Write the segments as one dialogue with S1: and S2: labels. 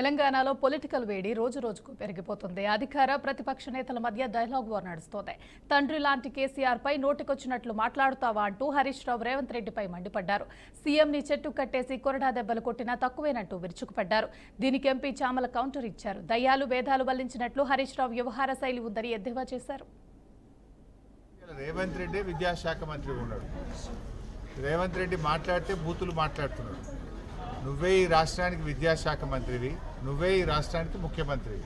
S1: తెలంగాణలో పొలిటికల్ వేడి రోజు రోజుకు పెరిగిపోతుంది. అధికార ప్రతిపక్ష నేతల మధ్య డైలాగ్ వార్ నడుస్తోంది. తండ్రి లాంటి కేసీఆర్ పై నోటికొచ్చినట్లు మాట్లాడుతావా అంటూ హరీష్ రావు రేవంత్ రెడ్డిపై మండిపడ్డారు. సీఎంని చెట్టు కట్టేసి కొరడా దెబ్బలు కొట్టినా తక్కువేనంటూ విరుచుకుపడ్డారు. దీనికి ఎంపీ చామల కౌంటర్ ఇచ్చారు. దయ్యాలు వేదాలు వల్లించినట్లు హరీష్ రావు వ్యవహార శైలి ఉందని ఎద్దేవా చేశారు.
S2: రేవంత్ రెడ్డి విద్యాశాఖ మంత్రి ఉన్నాడు. రేవంత్ రెడ్డి మాట్లాడితే బూతులు మాట్లాడుతున్నాడు. నువ్వే ఈ రాష్ట్రానికి విద్యాశాఖ మంత్రివి, నువ్వే ఈ రాష్ట్రానికి ముఖ్యమంత్రివి.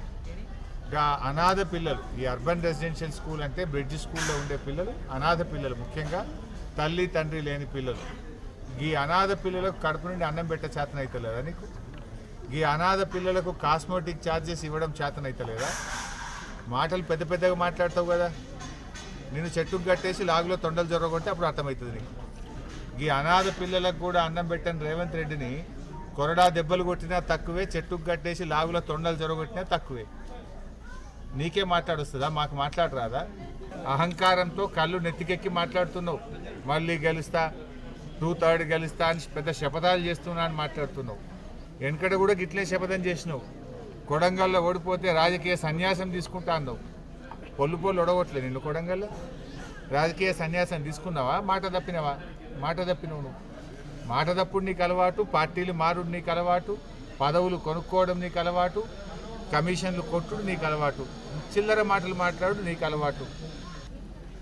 S2: అనాథ పిల్లలు, ఈ అర్బన్ రెసిడెన్షియల్ స్కూల్ అంటే బ్రిడ్జ్ స్కూల్లో ఉండే పిల్లలు అనాథ పిల్లలు, ముఖ్యంగా తల్లి తండ్రి లేని పిల్లలు. ఈ అనాథ పిల్లలకు కడుపు నుండి అన్నం పెట్టే చేతనైతలేదా నీకు? ఈ అనాథ పిల్లలకు కాస్మెటిక్ ఛార్జెస్ ఇవ్వడం చేతనైతలేదా? మాటలు పెద్ద పెద్దగా మాట్లాడతావు కదా. నేను చెట్టుకు కట్టేసి లాగులో తొండలు జరగొట్టి అప్పుడు అర్థమవుతుంది నీకు. ఈ అనాథ పిల్లలకు కూడా అన్నం పెట్టని రేవంత్ రెడ్డిని కొరడా దెబ్బలు కొట్టినా తక్కువే, చెట్టుకు కట్టేసి లాగులో తొండలు జరగొట్టినా తక్కువే. నీకే మాట్లాడొస్తుందా? మాకు మాట్లాడరాదా? అహంకారంతో కళ్ళు నెత్తికెక్కి మాట్లాడుతున్నావు. మళ్ళీ గెలుస్తా, 2/3 గెలుస్తా అని పెద్ద శపథాలు చేస్తున్నా అని మాట్లాడుతున్నావు. వెనకడ కూడా గిట్లే శపథం చేసినావు. కొడంగల్లో ఓడిపోతే రాజకీయ సన్యాసం తీసుకుంటా అన్నావు. పొల్లు ఒడగొట్టలే నిన్ను కొడంగల్లో. రాజకీయ సన్యాసం తీసుకున్నావా? మాట తప్పినవా? మాట తప్పినవు నువ్వు. మాట తప్పుడు నీకు అలవాటు, పార్టీలు మారుడు నీకు అలవాటు, పదవులు కొనుక్కోవడం నీకు అలవాటు, కమిషన్లు కొట్టుడు నీకు అలవాటు, చిల్లర మాటలు మాట్లాడు నీకు అలవాటు.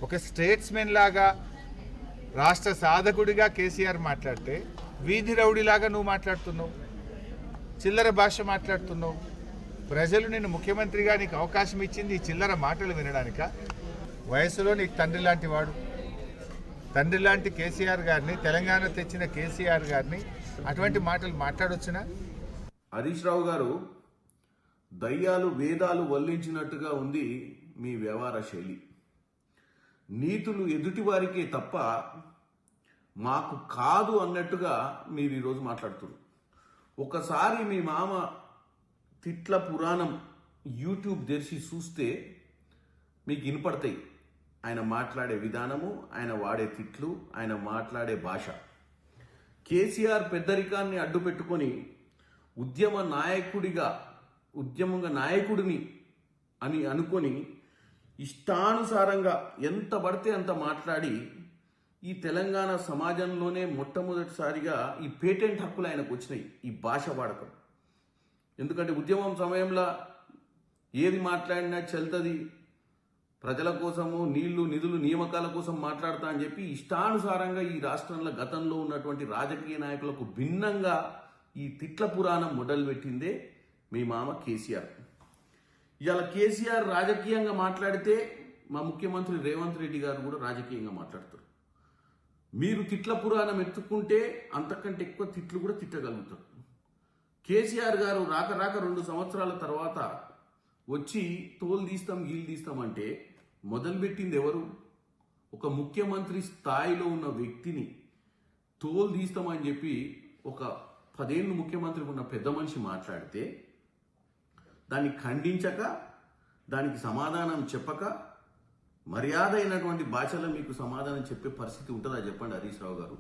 S2: ఒక స్టేట్స్మెన్ లాగా, రాష్ట్ర సాధకుడిగా కేసీఆర్ మాట్లాడితే వీధి రౌడీలాగా నువ్వు మాట్లాడుతున్నావు, చిల్లర భాష మాట్లాడుతున్నావు. ప్రజలు నిన్ను ముఖ్యమంత్రిగా నీకు అవకాశం ఇచ్చింది ఈ చిల్లర మాటలు వినడానిక? వయసులో నీకు తండ్రి లాంటి వాడు, తండ్రి లాంటి కేసీఆర్ గారిని, తెలంగాణ తెచ్చిన కేసీఆర్ గారిని అటువంటి మాటలు మాట్లాడొచ్చునా?
S3: హరీష్ రావు గారు, దయ్యాలు వేదాలు వల్లించినట్టుగా ఉంది మీ వ్యవహార శైలి. నీతులు ఎదుటివారికే తప్ప మాకు కాదు అన్నట్టుగా మీరు ఈరోజు మాట్లాడుతున్నారు. ఒకసారి మీ మామ తిట్ల పురాణం యూట్యూబ్ తెరిచి చూస్తే మీకు వినపడతాయి. ఆయన మాట్లాడే విధానము, ఆయన వాడే తిట్లు, ఆయన మాట్లాడే భాష. కేసీఆర్ పెద్దరికాన్ని అడ్డు పెట్టుకొని ఉద్యమంగా నాయకుడిని అని అనుకొని ఇష్టానుసారంగా ఎంత పడితే అంత మాట్లాడి ఈ తెలంగాణ సమాజంలోనే మొట్టమొదటిసారిగా ఈ పేటెంట్ హక్కులు ఆయనకు వచ్చినాయి, ఈ భాష వాడకం. ఎందుకంటే ఉద్యమం సమయంలో ఏది మాట్లాడినా చెల్తది, ప్రజల కోసము నీళ్లు నిధులు నియామకాల కోసం మాట్లాడతా అని చెప్పి ఇష్టానుసారంగా ఈ రాష్ట్రంలో గతంలో ఉన్నటువంటి రాజకీయ నాయకులకు భిన్నంగా ఈ తిట్ల పురాణం మొదలుపెట్టిందే మీ మామ కేసీఆర్. ఇవాళ కేసీఆర్ రాజకీయంగా మాట్లాడితే మా ముఖ్యమంత్రి రేవంత్ రెడ్డి గారు కూడా రాజకీయంగా మాట్లాడతారు. మీరు తిట్ల పురాణం ఎత్తుకుంటే అంతకంటే ఎక్కువ తిట్లు కూడా తిట్టగలుగుతారు. కేసీఆర్ గారు రాక 2 సంవత్సరాల తర్వాత వచ్చి తోలు తీస్తాం గీలు తీస్తామంటే మొదలుపెట్టింది ఎవరు? ఒక ముఖ్యమంత్రి స్థాయిలో ఉన్న వ్యక్తిని తోలు తీస్తామని చెప్పి ఒక 10 ఏళ్ళు ముఖ్యమంత్రి ఉన్న పెద్ద మనిషి మాట్లాడితే దాన్ని ఖండించక, దానికి సమాధానం చెప్పక, మర్యాద అయినటువంటి భాషలో మీకు సమాధానం చెప్పే పరిస్థితి ఉంటుందా చెప్పండి హరీష్ రావు గారు?